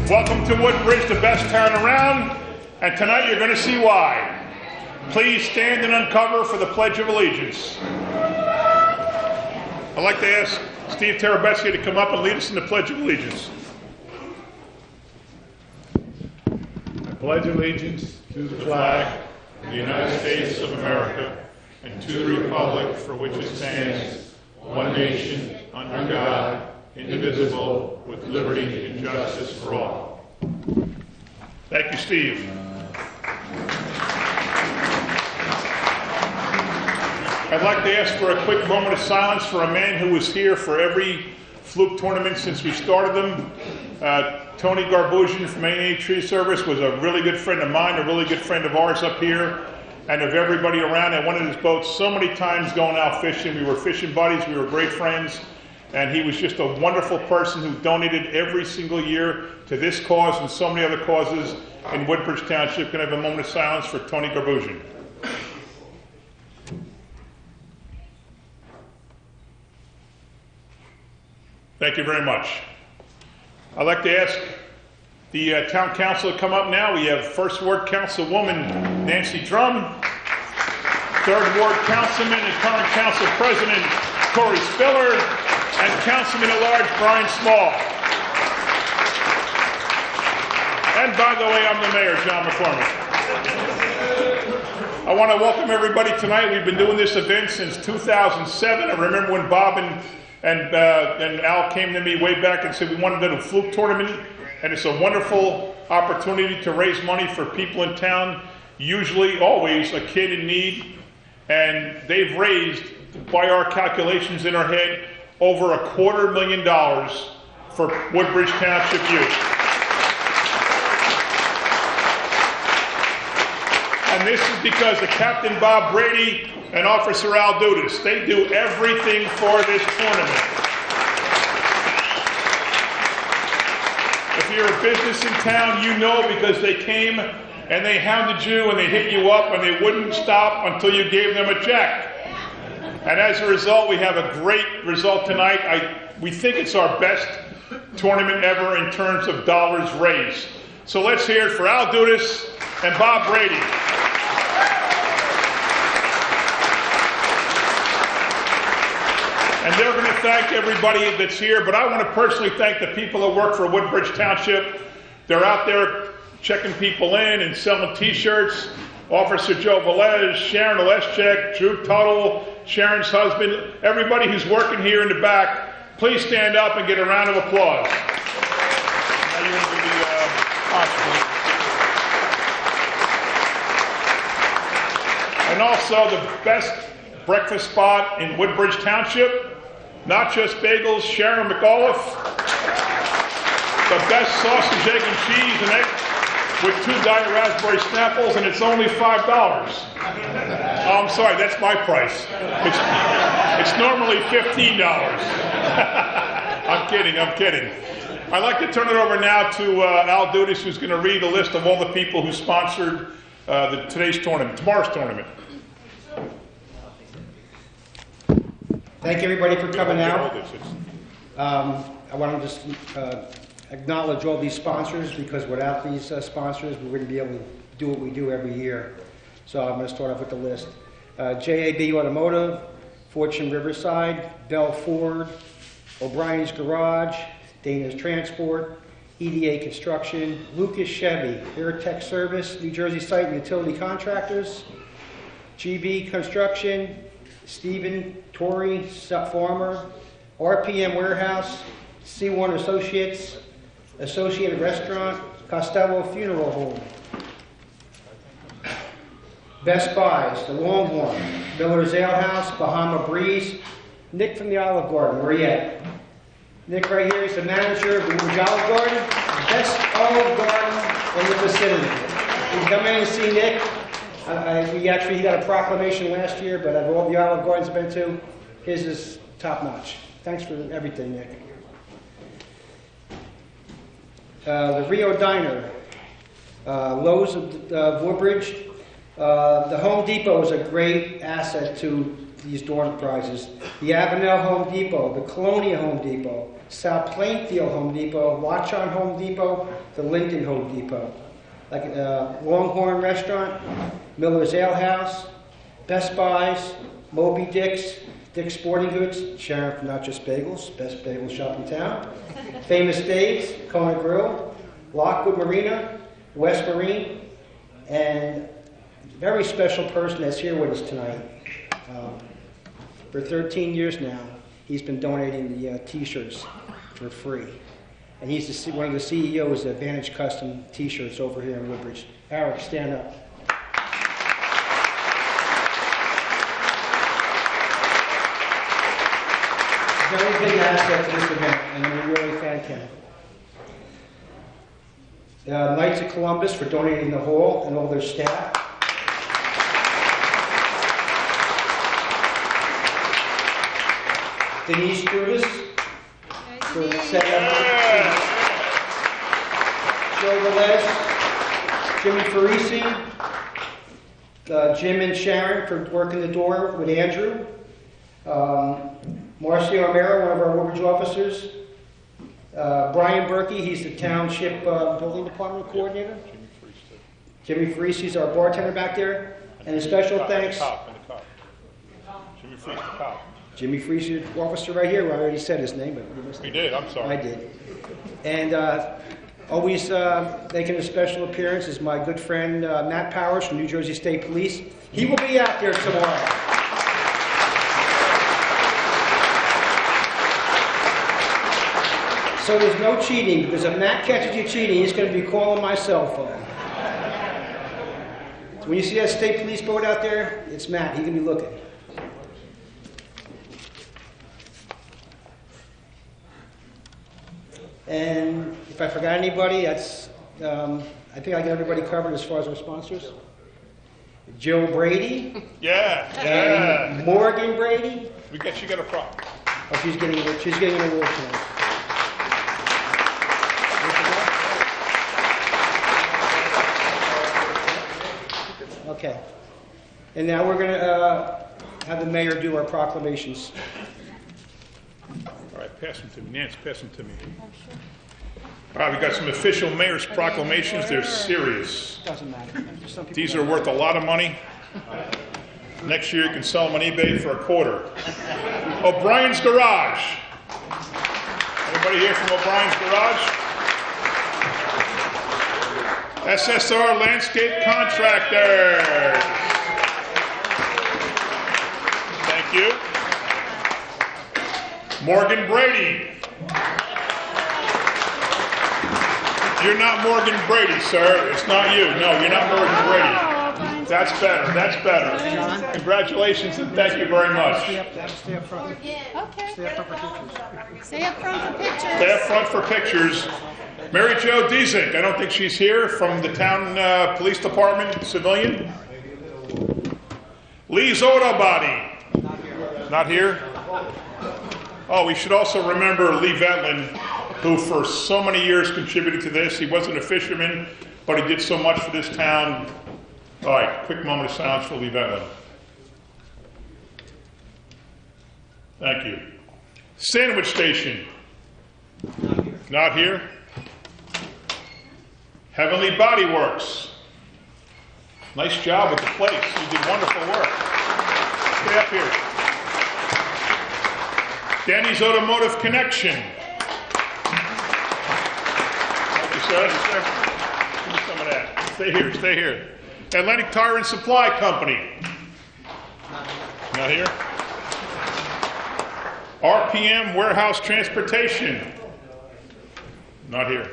Welcome to Woodbridge, the best town around, and tonight you're going to see why. Please stand and uncover for the Pledge of Allegiance. I'd like to ask Steve Terabetsky to come up and lead us in the Pledge of Allegiance. I pledge allegiance to the flag of the United States of America and to the republic for which it stands, one nation, under God, indivisible, with liberty and justice for all. Thank you, Steve. I'd like to ask for a quick moment of silence for a man who was here for every Fluke tournament since we started them. Tony Garbusian from A&A Tree Service was a really good friend of mine, a really good friend of ours up here, and of everybody around. I wanted his boat so many times going out fishing. We were fishing buddies, we were great friends, and he was just a wonderful person who donated every single year to this cause and so many other causes in Woodbridge Township. Can I have a moment of silence for Tony Garbusian? Thank you very much. I'd like to ask the town council to come up now. We have First Ward Councilwoman Nancy Drum, Third Ward Councilman and current Council President Corey Spiller, and Councilman at Large Brian Small. And by the way, I'm the Mayor, John McCormick. I want to welcome everybody tonight. We've been doing this event since 2007. I remember when Bob and Al came to me way back and said we wanted to do a Fluke tournament, and it's a wonderful opportunity to raise money for people in town, usually, always, a kid in need, and they've raised, by our calculations in our head, over $250,000 for Woodbridge Township youth. And this is because of Captain Bob Brady and Officer Al Dudas. They do everything for this tournament. If you're a business in town, you know because they came and they hounded you and they hit you up and they wouldn't stop until you gave them a check. And as a result, we have a great result tonight. We think it's our best tournament ever in terms of dollars raised. So let's hear it for Al Dudas and Bob Brady. And they're going to thank everybody that's here, but I want to personally thank the people that work for Woodbridge Township. They're out there checking people in and selling t-shirts. Officer Joe Velez, Sharon Oleschek, Drew Tuttle, Sharon's husband, everybody who's working here in the back, please stand up and get a round of applause. Now you're going to be and also the best breakfast spot in Woodbridge Township, not just bagels, Sharon McAuliffe, the best sausage, egg, and cheese and egg with 2 Diet Raspberry Snapples, and it's only $5. Oh, I'm sorry, that's my price. It's normally $15. I'm kidding. I'd like to turn it over now to Al Dudas, who's going to read a list of all the people who sponsored tomorrow's tournament. Thank you, everybody, for coming out. I want to just acknowledge all these sponsors, because without these sponsors, we wouldn't be able to do what we do every year. So I'm going to start off with the list. JAB Automotive, Fortune Riverside, Bell Ford, O'Brien's Garage, Dana's Transport, EDA Construction, Lucas Chevy, Airtech Service, New Jersey Site and Utility Contractors, GB Construction, Stephen Torrey Farmer, RPM Warehouse, C1 Associates, Associated Restaurant, Costello Funeral Home, Best Buys, The Longhorn, Miller's Ale House, Bahama Breeze, Nick from the Olive Garden, where are you at? Nick right here is the manager of the Olive Garden, best Olive Garden in the vicinity. You can come in and see Nick. He got a proclamation last year, but of all the Olive Gardens I've been to, his is top notch. Thanks for everything, Nick. The Rio Diner, Lowe's of Woodbridge. The Home Depot is a great asset to these door prizes. The Avenel Home Depot, the Colonia Home Depot, South Plainfield Home Depot, Watchon Home Depot, the Lincoln Home Depot. Like Longhorn Restaurant, Miller's Ale House, Best Buys, Moby Dick's, Dick's Sporting Goods, Sharon from Not Just Bagels, best bagel shop in town, Famous Days, Kona Grill, Lockwood Marina, West Marine, and a very special person that's here with us tonight. For 13 years now, he's been donating the t-shirts for free. And he's one of the CEOs of Advantage Custom T-shirts over here in Woodbridge. Eric, stand up. Very big asset to this event, and we really thank him. Knights of Columbus for donating the hall and all their staff. Denise Judas for setting up. Joe Velez, Jimmy Farisi, Jim and Sharon for working the door with Andrew. Marcio Romero, one of our Woodbridge officers. Brian Berkey, he's the Township Building Department Coordinator. Jimmy Farisi is our bartender back there. And a special thanks. Jimmy Freese, the cop. Jimmy Freese, officer right here. I already said his name, but you missed We it. did, I'm sorry. I did. And always making a special appearance is my good friend Matt Powers from New Jersey State Police. He will be out there tomorrow. So there's no cheating, because if Matt catches you cheating, he's going to be calling my cell phone. So when you see that state police boat out there, it's Matt. He can be looking. And if I forgot anybody, that's I think I got everybody covered as far as our sponsors. Jill Brady. Yeah, And Morgan Brady. she got a problem. Oh, she's getting an award tonight. Okay. And now we're going to have the mayor do our proclamations. All right, pass them to me. Nance, pass them to me. All right, we got some official mayor's proclamations. They're serious. Doesn't matter. These are worth a lot of money. Next year you can sell them on eBay for $0.25. O'Brien's Garage. Anybody here from O'Brien's Garage? SSR Landscape Contractors. Thank you. Morgan Brady. You're not Morgan Brady, sir. It's not you. No, you're not Morgan Brady. That's better. That's better. Congratulations and thank you very much. Stay up front. Okay. Stay up front for pictures. Stay up front for pictures. Stay up front for pictures. Mary Jo Diezik, I don't think she's here, from the town police department, civilian. Lee Zodabadi. Not here. Oh, we should also remember Lee Vetlin, who for so many years contributed to this. He wasn't a fisherman, but he did so much for this town. All right, quick moment of silence for Lee Vetlin. Thank you. Sandwich Station. Not here. Heavenly Body Works. Nice job with the place. You did wonderful work. Stay up here. Danny's Automotive Connection. Thank you, sir. Give me some of that. Stay here, stay here. Atlantic Tire and Supply Company. Not here. RPM Warehouse Transportation. Not here.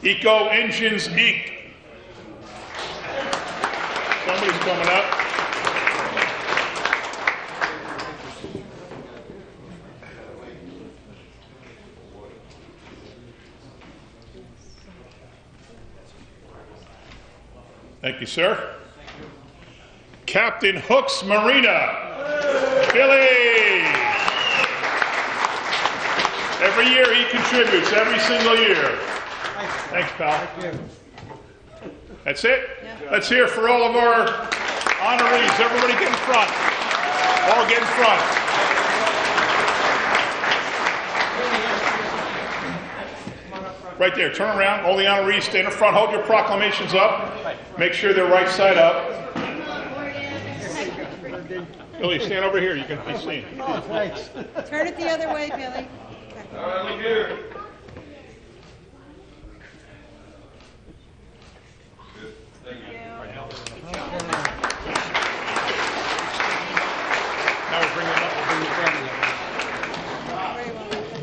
Eco Engines Inc. Somebody's coming up. Thank you, sir. Captain Hooks Marina. Billy. Every year he contributes, every single year. Thanks, pal. That's it? Yeah. Let's hear for all of our honorees. Everybody get in front. All get in front. Right there, turn around, all the honorees stay in the front, hold your proclamations up, make sure they're right side up. Billy, stand over here, you can be seen. Oh, thanks. Turn it the other way, Billy. All right, look here. Now we'll bring them up.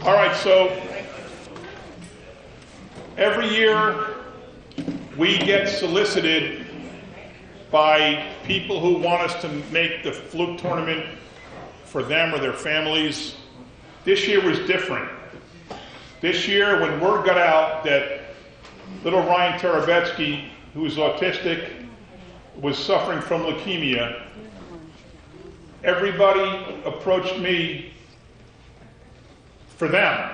All right, so every year we get solicited by people who want us to make the Fluke tournament for them or their families. This year was different. This year, when word got out that little Ryan Terabetsky, who is autistic, was suffering from leukemia, everybody approached me for them.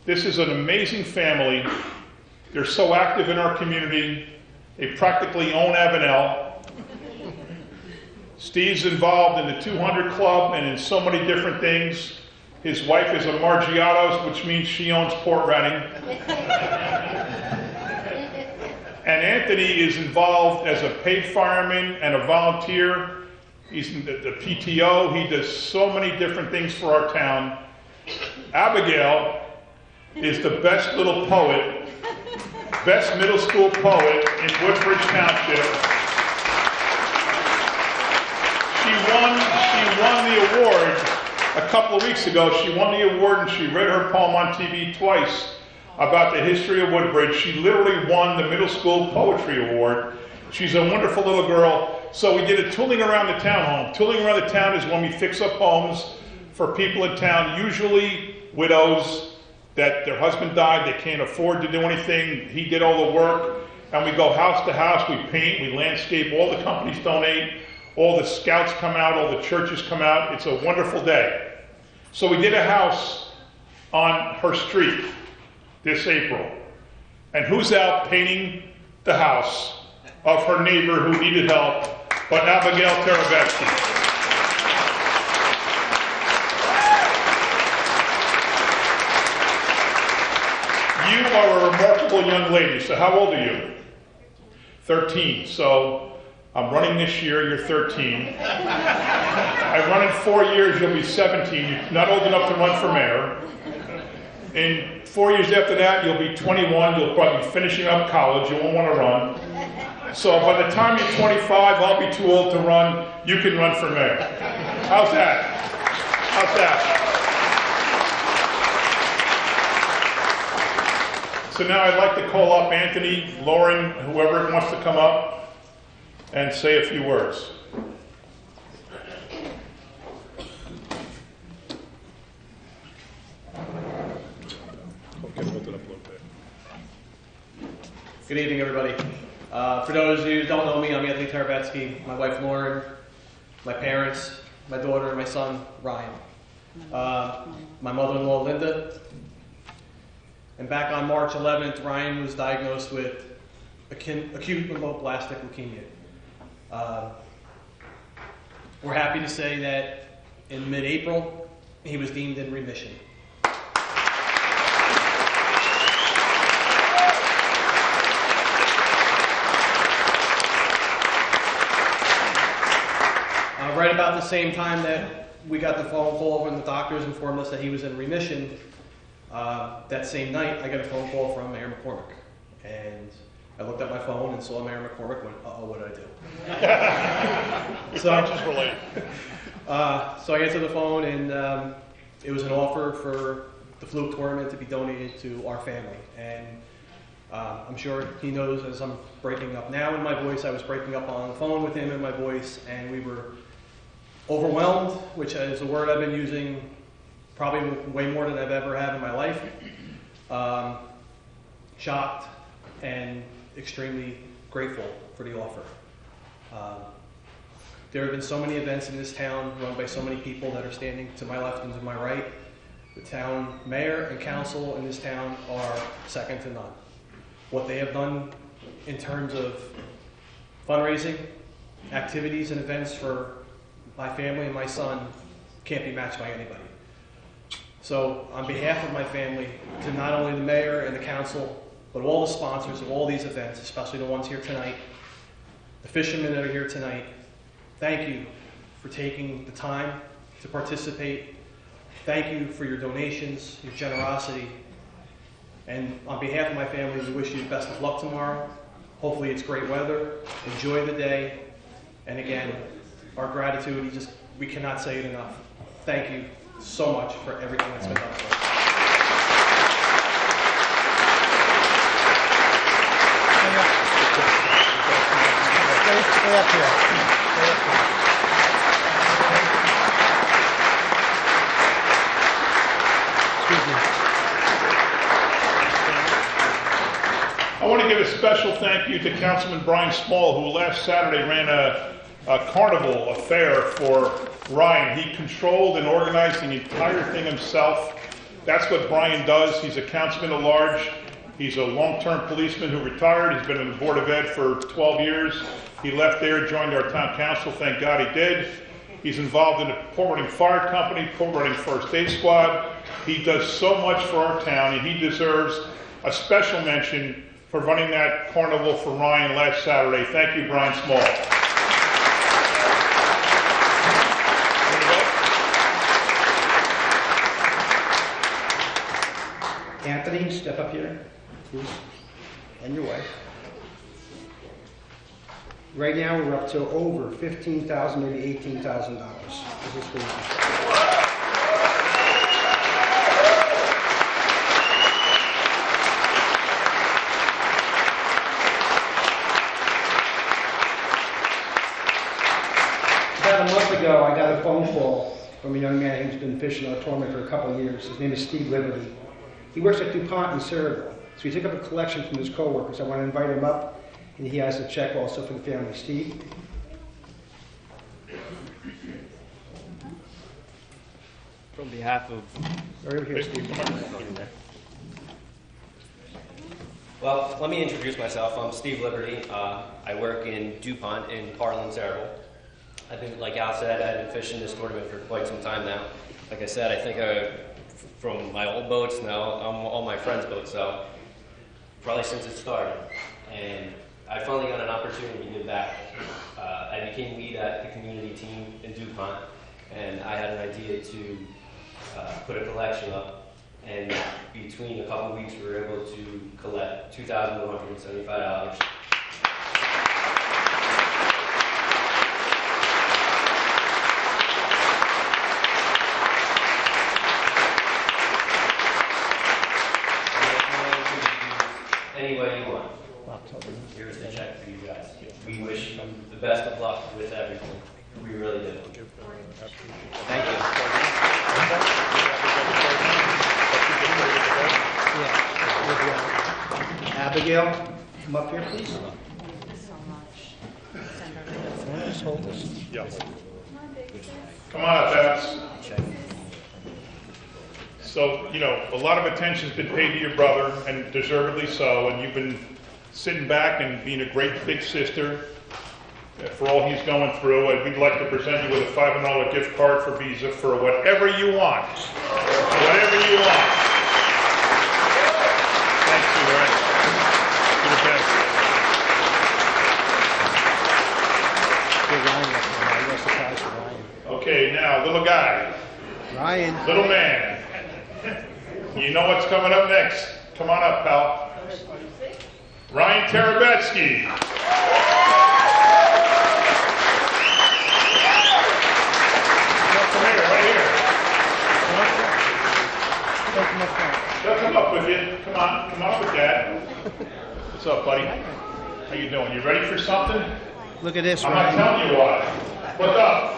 This is an amazing family. They're so active in our community. They practically own Avenel. Steve's involved in the 200 Club and in so many different things. His wife is a Margiatos, which means she owns Port Reading. And Anthony is involved as a paid fireman and a volunteer. He's in the PTO. He does so many different things for our town. Abigail is the best little poet, best middle school poet in Woodbridge Township. She won the award a couple of weeks ago. She won the award and she read her poem on TV twice about the history of Woodbridge. She literally won the middle school poetry award. She's a wonderful little girl. So we did a tooling around the town home. Tooling around the town is when we fix up homes for people in town, usually widows that their husband died, they can't afford to do anything. He did all the work. And we go house to house, we paint, we landscape, all the companies donate, all the scouts come out, all the churches come out. It's a wonderful day. So we did a house on her street this April. And who's out painting the house of her neighbor who needed help but Abigail Terabetsky? You are a remarkable young lady. So how old are you? 13. So I'm running this year, you're 13. I run in 4 years, you'll be 17. You're not old enough to run for mayor. In 4 years after that, you'll be 21. You'll probably be finishing up college. You won't want to run. So by the time you're 25, I'll be too old to run. You can run for mayor. How's that? How's that? So now I'd like to call up Anthony, Lauren, whoever wants to come up and say a few words. Good evening, everybody. For those of you who don't know me, I'm Anthony Terabetsky, my wife Lauren, my parents, my daughter, and my son Ryan. My mother-in-law Linda. And back on March 11th, Ryan was diagnosed with acute lymphoblastic leukemia. We're happy to say that in mid-April, he was deemed in remission. Right about the same time that we got the phone call when the doctors informed us that he was in remission, that same night I got a phone call from Mayor McCormick. And I looked at my phone and saw Mayor McCormick and went, uh-oh, what did I do? So I answered the phone and it was an offer for the Fluke tournament to be donated to our family. And I'm sure he knows as I'm breaking up now in my voice, I was breaking up on the phone with him in my voice, and we were overwhelmed, which is a word I've been using probably way more than I've ever had in my life. Shocked and extremely grateful for the offer. There have been so many events in this town run by so many people that are standing to my left and to my right. The town mayor and council in this town are second to none. What they have done in terms of fundraising, activities and events for my family and my son can't be matched by anybody. So on behalf of my family, to not only the mayor and the council, but all the sponsors of all these events, especially the ones here tonight, the fishermen that are here tonight, thank you for taking the time to participate. Thank you for your donations, your generosity. And on behalf of my family, we wish you the best of luck tomorrow. Hopefully it's great weather. Enjoy the day. And again, our gratitude, we cannot say it enough. Thank you so much for everything that's been done for us. Stay up here. Stay up here. Excuse me. I want to give a special thank you to Councilman Brian Small, who last Saturday ran a carnival affair for Ryan. He controlled and organized the entire thing himself. That's what Brian does. He's a councilman at large. He's a long-term policeman who retired. He's been on the Board of Ed for 12 years. He left there, joined our town council. Thank God he did. He's involved in the Port Reading Fire Company, Port Reading First Aid Squad. He does so much for our town, and he deserves a special mention for running that carnival for Ryan last Saturday. Thank you, Brian Small. Anthony, step up here, please, and your wife. Right now, we're up to over $15,000, maybe $18,000. This is for you. About a month ago, I got a phone call from a young man who's been fishing our tournament for a couple of years. His name is Steve Liberty. He works at DuPont in Cedarville. So he took up a collection from his coworkers. I want to invite him up, and he has a check also for the family. Steve? From behalf of... Right over here, Steve. Well, let me introduce myself. I'm Steve Liberty. I work in DuPont in Parlin, Cedarville. I've been, like Al said, I've been fishing this tournament for quite some time now. Like I said, I think from my old boats now, I'm all my friends' boats, so probably since it started. And I finally got an opportunity to give back. I became lead at the community team in DuPont, and I had an idea to put a collection up. And between a couple weeks, we were able to collect $2,175. Any way you want. Here's the check for you guys. We wish you the best of luck with everything. We really do. Thank you. Abigail, come up here, please. Just hold this. Yeah. Come on up, Babs. So, you know, a lot of attention's been paid to your brother, and deservedly so, and you've been sitting back and being a great big sister for all he's going through. And we'd like to present you with a $500 gift card for Visa for whatever you want. Whatever you want. Thanks, you, Ryan. You're the best. Okay, now, little guy. Ryan. Little man. You know what's coming up next. Come on up, pal. Ryan Terabetsky. Come here, right here. They'll come up with you. Come on up with Dad. What's up, buddy? How you doing? You ready for something? Look at this, I'm Ryan. not telling you what. What's up?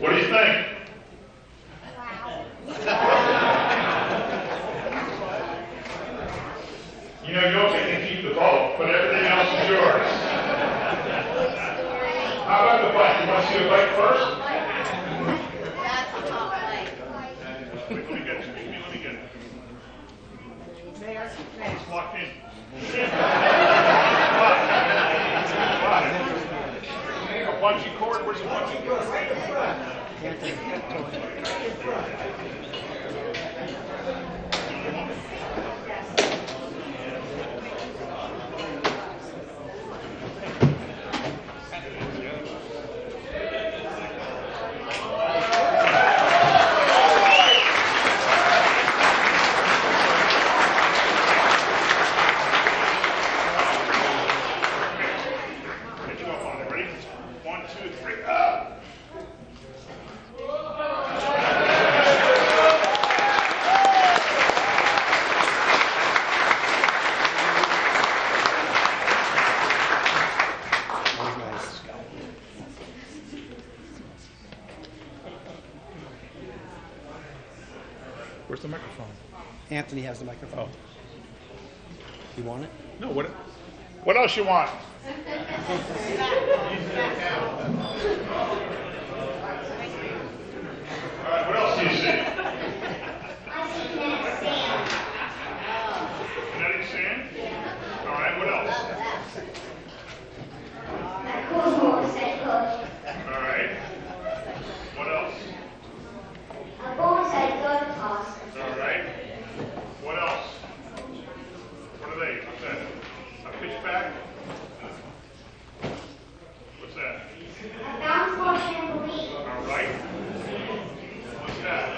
What do you think? You know, you can keep the boat, but everything else is yours. How about the bike? You want to see the bike first? That's the top leg. Wait, let me get it. Let me get it. Mayor, It's locked in. A bungee cord? Where's the bungee cord? Get you up on it. Ready? 1, 2, 3. Up! Where's the microphone? Anthony has the microphone. You want it? No, what? What else you want? All right, what else do you see? Kinetic sand? All right, what else? All right. What else? All right. What else? What are they? What's that? A pitchback? What's that? All right. What's that?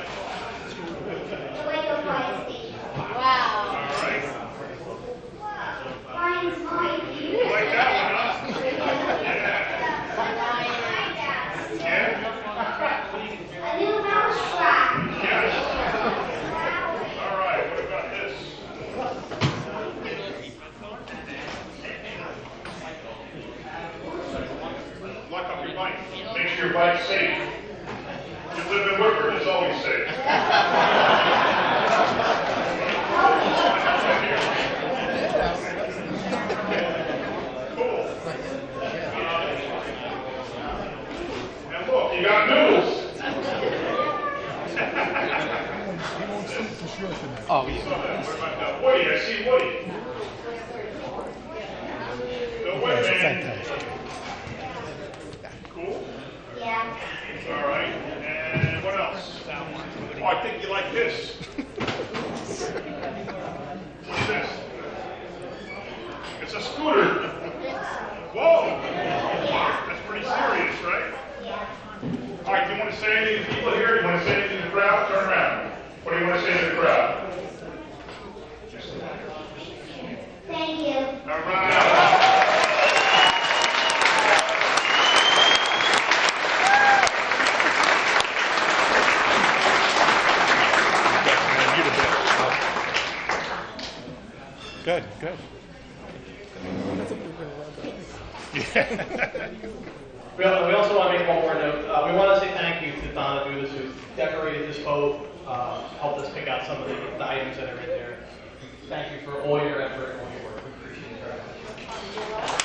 wow. All right. You like that one, huh? Yeah. Yeah? Yes. All right, what about this? Lock up your bike. Make sure your bike's safe. You live in Woodford, it's always safe. Cool. And look, you got noodles. Oh, yeah. What about Woody? I see Woody. The Woodman. Cool. All right. And what else? Oh, I think you like this. What's this? It's a scooter. Whoa. That's pretty serious, right? All right, do you want to say anything to people here? Do you want to say anything to the crowd? Turn around. What do you want to say to the crowd? Thank you. All right. Good, good. We also want to make one more note. We want to say thank you to Donna Dudas, who decorated this boat, helped us pick out some of the items that are in there. Thank you for all your effort and all your work. We appreciate it very much.